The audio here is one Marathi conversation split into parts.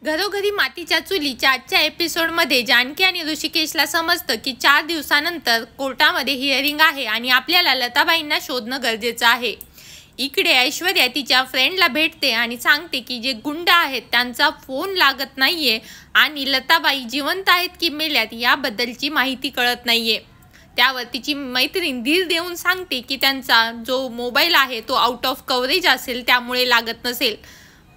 घरोघरी मातीच्या चुलीच्या आजच्या एपिसोडमध्ये जानकी आणि ऋषिकेशला समजतं की 4 दिवसानंतर कोर्टामध्ये हिअरिंग आहे आणि आपल्याला लताबाईंना शोधणं गरजेचं आहे। इकडे ऐश्वर्या तिच्या फ्रेंडला भेटते आणि सांगते की जे गुंड आहेत त्यांचा फोन लागत नाहीये आणि लताबाई जिवंत आहेत की मेल्यात याबद्दलची माहिती कळत नाहीये। त्यावर तिची मैत्रीण धीर देऊन सांगते की त्यांचा जो मोबाईल आहे तो आउट ऑफ कव्हरेज असेल त्यामुळे लागत नसेल।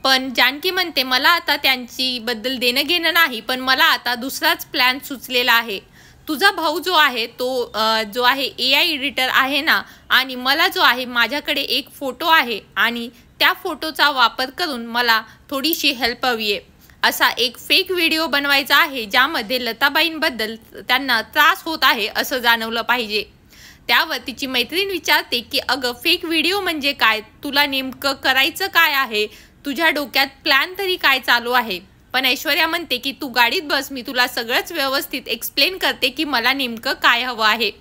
पण जानकी म्हणते मला आता त्यांची बद्दल देणं घेणं नाही, पण मला आता दुसराच प्लॅन सुचलेला आहे। तुझा भाऊ जो आहे तो जो आहे AI एडिटर आहे ना, आणि मला जो आहे माझ्याकडे एक फोटो आहे आणि त्या फोटोचा वापर करून मला थोडीशी हेल्प हवी आहे। असा एक फेक व्हिडिओ बनवायचा आहे ज्यामध्ये लताबाईंबद्दल त्यांना त्रास होत आहे असं जाणवलं पाहिजे। त्यावर तिची मैत्रीण विचारते की अगं फेक व्हिडिओ म्हणजे काय, तुला नेमकं करायचं काय आहे, तुझ्या डोक्यात प्लॅन तरी काय चालू आहे। पण ऐश्वर्या म्हणते की तू गाडीत बस, मी तुला सगळंच व्यवस्थित एक्सप्लेन करते की मला नेमकं काय हवं आहे।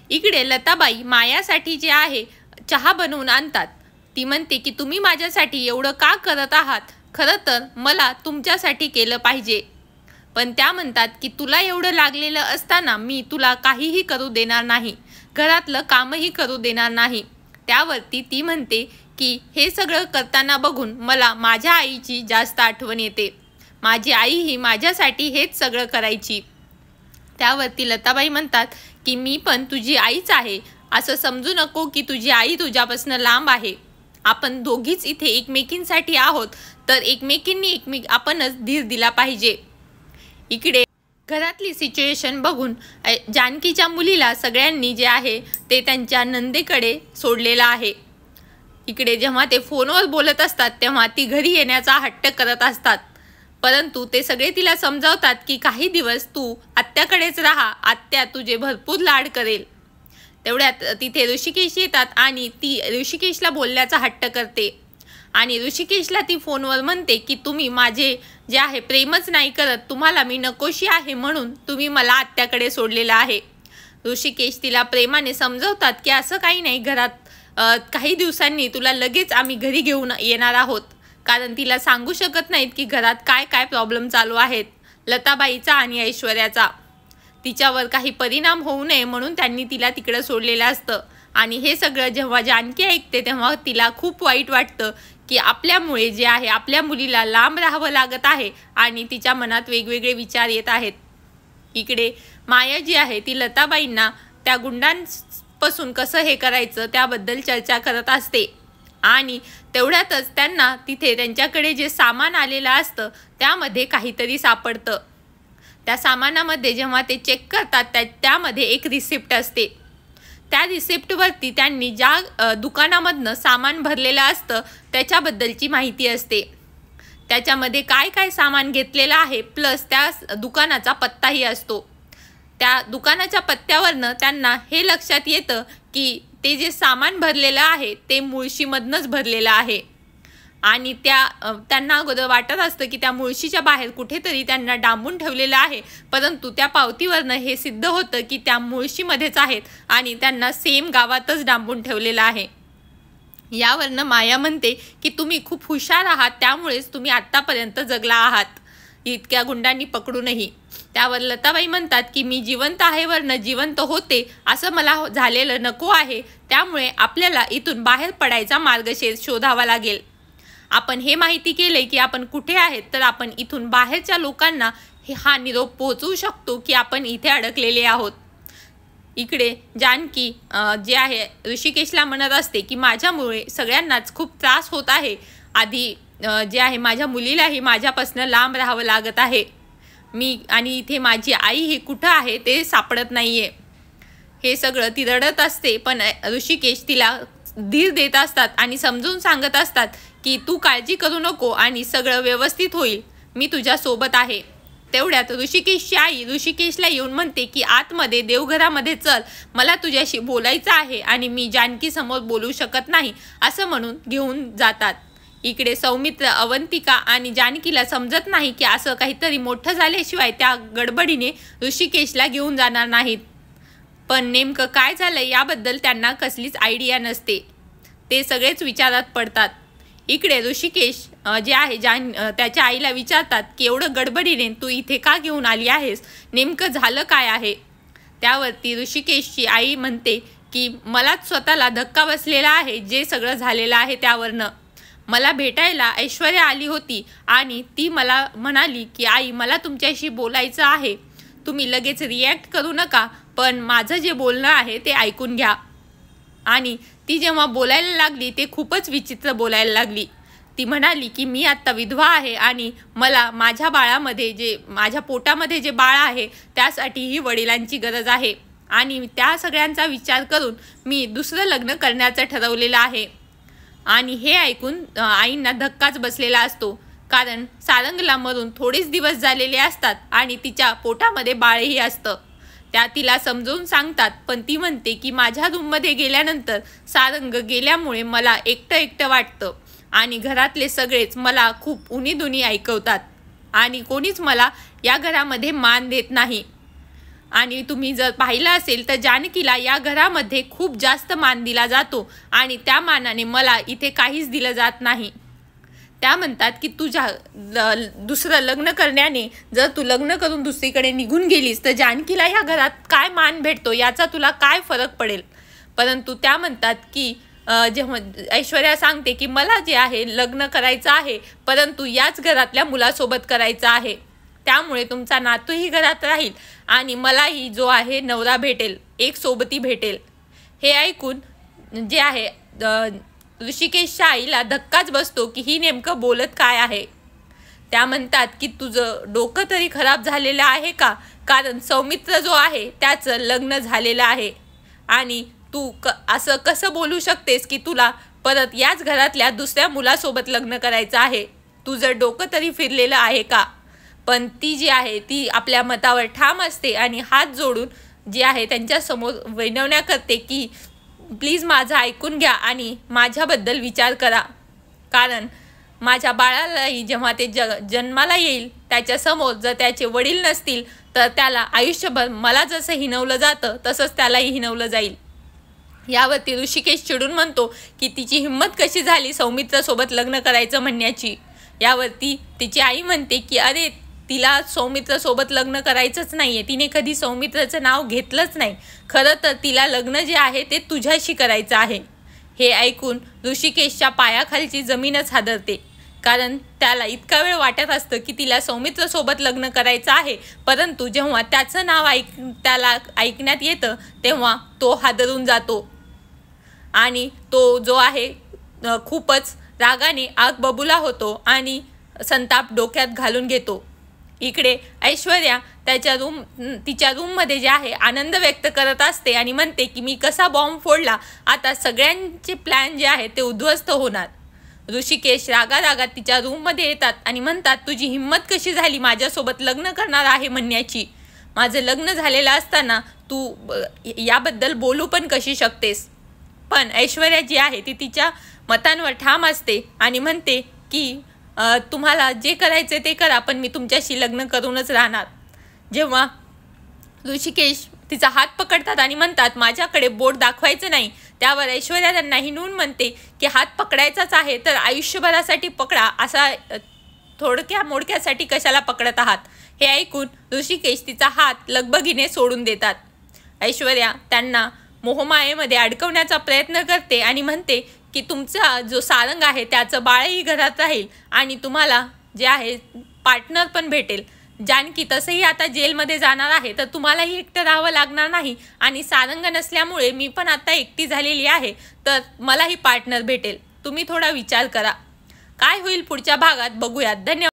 इकडे लताबाई मायासाठी जे आहे चहा बनवून आणतात। ती म्हणते की तुम्ही माझ्यासाठी एवढं का करत आहात, खरं तर मला तुमच्यासाठी केलं पाहिजे। पण त्या म्हणतात की तुला एवढं लागलेलं असताना मी तुला काहीही करू देणार नाही, घरातलं कामही करू देणार नाही। त्यावरती ती म्हणते की हे सगळं करताना बघून मला माझ्या आईची जास्त आठवण येते, माझी आई ही माझ्यासाठी हेच सगळं करायची। त्यावरती लताबाई म्हणतात की मी पण तुझी आईच आहे, असं समजू नको की तुझी आई तुझ्यापासून लांब आहे। आपण दोघीच इथे एकमेकींसाठी आहोत, तर एकमेकींनी आपणच धीर दिला पाहिजे। इकडे घरातली सिच्युएशन बघून जानकीच्या मुलीला सगळ्यांनी जे आहे ते त्यांच्या नंदेकडे सोडलेलं आहे। इकडे जेव्हा ते फोनवर बोलत असतात तेव्हा ती घरी येण्याचा हट्ट करत असतात, परंतु ते सगळे तिला समजावतात की काही दिवस तू आत्याकडेच राहा, आत्या तुझे भरपूर लाड करेल। तेवढ्यात तिथे ऋषिकेश येतात आणि ती ऋषिकेशला बोलण्याचा हट्ट करते आणि ऋषिकेशला ती फोनवर म्हणते की तुम्ही माझे जे आहे प्रेमच नाही करत, तुम्हाला मी नकोशी आहे म्हणून तुम्ही मला आत्याकडे सोडलेलं आहे। ऋषिकेश तिला प्रेमाने समजवतात की असं काही नाही, घरात काही दिवसांनी तुला लगेच आम्ही घरी घेऊन येणार आहोत, कारण तिला सांगू शकत नाहीत की घरात काय काय प्रॉब्लेम चालू आहेत लताबाईचा आणि ऐश्वर्याचा। तिच्यावर काही परिणाम होऊ नये म्हणून त्यांनी तिला तिकडं सोडलेलं असतं। आणि हे सगळं जेव्हा जानकी ऐकते तेव्हा तिला खूप वाईट वाटतं की आपल्यामुळे जे आहे आपल्या मुलीला लांब राहावं लागत आहे आणि तिच्या मनात वेगवेगळे विचार येत आहेत। इकडे माया जी आहे ती लताबाईंना त्या गुंडांपासून कसं हे करायचं त्याबद्दल चर्चा करत असते आणि तेवढ्यातच त्यांना तिथे त्यांच्याकडे जे सामान आलेलं असतं त्यामध्ये काहीतरी सापडतं। त्या सामानामध्ये जेव्हा ते चेक करतात त्यामध्ये एक रिसिप्ट असते। त्या रिसिप्टवरती त्यांनी ज्या दुकानामधनं सामान भरलेलं असतं त्याच्याबद्दलची माहिती असते, त्याच्यामध्ये काय काय सामान घेतलेलं आहे, प्लस त्या दुकानाचा पत्ताही असतो। त्या दुकानाच्या पत्त्यावरनं त्यांना हे लक्षात येतं की ते जे सामान भरलेलं आहे ते मुळशीमधनंच भरलेलं आहे आणि त्यांना अगोदर वाटत असतं की त्या मुळशीच्या बाहेर कुठेतरी त्यांना डांबून ठेवलेलं आहे, परंतु त्या पावतीवरनं हे सिद्ध होतं की त्या मुळशीमध्येच आहेत आणि त्यांना सेम गावातच डांबून ठेवलेलं आहे। यावरनं माया म्हणते की तुम्ही खूप हुशार आहात, त्यामुळेच तुम्ही आत्तापर्यंत जगला आहात इतक्या गुंडांनी पकडूनही। त्यावर लताबाई म्हणतात की मी जिवंत आहे वरनं जिवंत होते असं मला झालेलं नको आहे, त्यामुळे आपल्याला इथून बाहेर पडायचा मार्ग शोधावा लागेल। आपण हे माहिती केलंय की आपण कुठे आहेत, तर आपण इथून बाहेरच्या लोकांना हा निरोप पोहोचवू शकतो की आपण इथे अडकलेले आहोत। इकडे जानकी जे आहे ऋषिकेशला म्हणत असते की माझ्यामुळे सगळ्यांनाच खूप त्रास होत आहे, आधी जे आहे माझ्या मुलीलाही माझ्यापासून लांब राहावं लागत आहे, मी आणि इथे माझी आई ही कुठं आहे ते सापडत नाहीये। हे सगळं ती रडत असते, पण ऋषिकेश तिला धीर देत असतात आणि समजून सांगत असतात की तू काळजी करू नको आणि सगळं व्यवस्थित होईल, मी तुझ्या सोबत आहे। तेवढ्यात ऋषिकेशची आई ऋषिकेशला येऊन म्हणते की आतमध्ये देवघरामध्ये चल, मला तुझ्याशी बोलायचं आहे आणि मी जानकी समोर बोलू शकत नाही असं म्हणून घेऊन जातात। इकडे सौमित्र, अवंतिका आणि जानकीला समजत नाही की असं काहीतरी मोठं झाल्याशिवाय त्या गडबडीने ऋषिकेशला घेऊन जाणार नाहीत, पण नेमकं काय झालं याबद्दल त्यांना कसलीच आयडिया नसते। ते सगळेच विचारात पडतात। इकडे ऋषिकेश जे आहे त्याच्या आईला विचारतात की एवढं गडबडीने तू इथे का घेऊन आली आहेस, नेमकं झालं काय आहे. त्यावरती ऋषिकेशची आई म्हणते की मलाच स्वतःला धक्का बसलेला आहे जे सगळं झालेलं आहे त्यावरनं. मला भेटायला ऐश्वर्या आली होती आणि ती मला म्हणाली की आई मला तुमच्याशी बोलायचं आहे, तुम्ही लगेच रिॲक्ट करू नका, पण माझं जे बोलणं आहे ते ऐकून घ्या. आणि ती जेव्हा बोलायला लागली ते खूपच विचित्र बोलायला लागली. ती म्हणाली की मी आत्ता विधवा आहे आणि मला माझ्या बाळामध्ये माझ्या पोटामध्ये जे बाळ आहे त्यासाठीही वडिलांची गरज आहे आणि त्या सगळ्यांचा विचार करून मी दुसरं लग्न करण्याचं ठरवलेलं आहे. आणि हे ऐकून आईंना धक्काच बसलेला असतो, कारण सारंगला मरून थोडेच दिवस झालेले असतात आणि तिच्या पोटामध्ये बाळही असतं. त्या तिला समजावून सांगतात, पण ती म्हणते की माझ्या रूममध्ये गेल्यानंतर सारंग गेल्यामुळे मला एकटं एकटं वाटतं आणि घरातले सगळेच मला खूप उणीधुणी ऐकवतात आणि कोणीच मला या घरामध्ये मान देत नाही. आणि तुम्ही जर पाहिलं असेल तर जानकीला या घरामध्ये खूप जास्त मान दिला जातो आणि त्या मानाने मला इथे काहीच दिलं जात नाही. त्या म्हणतात की तुझ्या दुसरं लग्न करण्याने जर तू लग्न करून दुसरीकडे निघून गेलीस तर जानकीला ह्या घरात काय मान भेटतो याचा तुला काय फरक पडेल. परंतु त्या म्हणतात की जेव्हा ऐश्वर्या सांगते की मला जे आहे लग्न करायचं आहे, परंतु याच घरातल्या मुलासोबत करायचं आहे, त्यामुळे तुमचा नातूही घरात राहील आणि मलाही जो आहे नवरा भेटेल, एक सोबती भेटेल. हे ऐकून जे आहे ऋषिकेशच्या आईला धक्काच बसतो की ही नेमकं बोलत काय आहे. त्या म्हणतात की तुझं डोकं तरी खराब झालेलं आहे का, कारण सौमित्र जो आहे त्याचं लग्न झालेलं आहे आणि तू असं कसं बोलू शकतेस की तुला परत याच घरातल्या दुसऱ्या मुलासोबत लग्न करायचं आहे, तुझं डोकं तरी फिरलेलं आहे का. पण ती जी आहे ती आपल्या मतावर ठाम असते आणि हात जोडून जे आहे त्यांच्यासमोर विनवण्या करते की प्लीज माझं ऐकून घ्या आणि माझ्याबद्दल विचार करा, कारण माझ्या बाळालाही जेव्हा ते जन्माला येईल त्याच्यासमोर जर त्याचे वडील नसतील तर त्याला आयुष्यभर मला जसं हिणवलं जातं तसंच त्यालाही हिणवलं जाईल. यावरती ऋषिकेश चिडून म्हणतो की तिची हिंमत कशी झाली सौमित्रसोबत लग्न करायचं म्हणण्याची. यावरती तिची आई म्हणते की अरे तिला सौमित्रसोबत लग्न करायचंच नाही आहे, तिने कधी सौमित्रचं नाव घेतलंच नाही, खरं तर तिला लग्न जे आहे ते तुझ्याशी करायचं आहे. हे ऐकून ऋषिकेशच्या पायाखालची जमीनच हादरते, कारण त्याला इतका वेळ वाटत असतं की तिला सौमित्रसोबत लग्न करायचं आहे, परंतु जेव्हा त्याचं नाव त्याला ऐकण्यात येतं तेव्हा तो हादरून जातो आणि तो जो आहे खूपच रागाने आग बबुला होतो आणि संताप डोक्यात घालून घेतो. इकडे ऐश्वर्या तिच्या रूममध्ये जे आहे आनंद व्यक्त करत असते आणि म्हणते की मी कसा बॉम्ब फोडला, आता सगळ्यांचे प्लॅन जे आहे ते उद्ध्वस्त होणार. ऋषिकेश रागारागात तिच्या रूममध्ये येतात आणि म्हणतात तुझी हिंमत कशी झाली माझ्यासोबत लग्न करणार आहे म्हणण्याची, माझं लग्न झालेलं असताना तू याबद्दल बोलू पण कशी शकतेस. पण ऐश्वर्या जी आहे ती तिच्या मतांवर ठाम असते आणि म्हणते की तुम्हाला जे करायचे ते करा, पण मी तुमच्याशी लग्न करूनच राहणार. जेव्हा ऋषिकेश तिचा हात पकडतात आणि म्हणतात माझ्याकडे बोट दाखवायचं नाही, त्यावर ऐश्वर्या त्यांना हिणवून म्हणते की हात पकडायचाच आहे तर आयुष्यभरासाठी पकडा, असा थोडक्या मोडक्यासाठी कशाला पकडत आहात. हे ऐकून ऋषिकेश तिचा हात लगबगीने सोडून देतात. ऐश्वर्या त्यांना मोहमायेमध्ये अडकवण्याचा प्रयत्न करते आणि म्हणते की तुमचा जो सारंग आहे त्याचं बाळही घरात राहील आणि तुम्हाला जे आहे पार्टनर पण भेटेल. जानकी तसंही आता जेलमध्ये जाणार आहे तर तुम्हालाही एकटं राहावं लागणार नाही आणि सारंग नसल्यामुळे मी पण आता एकटी झालेली आहे तर मलाही पार्टनर भेटेल. तुम्ही थोडा विचार करा. काय होईल पुढच्या भागात बघूयात. धन्यवाद.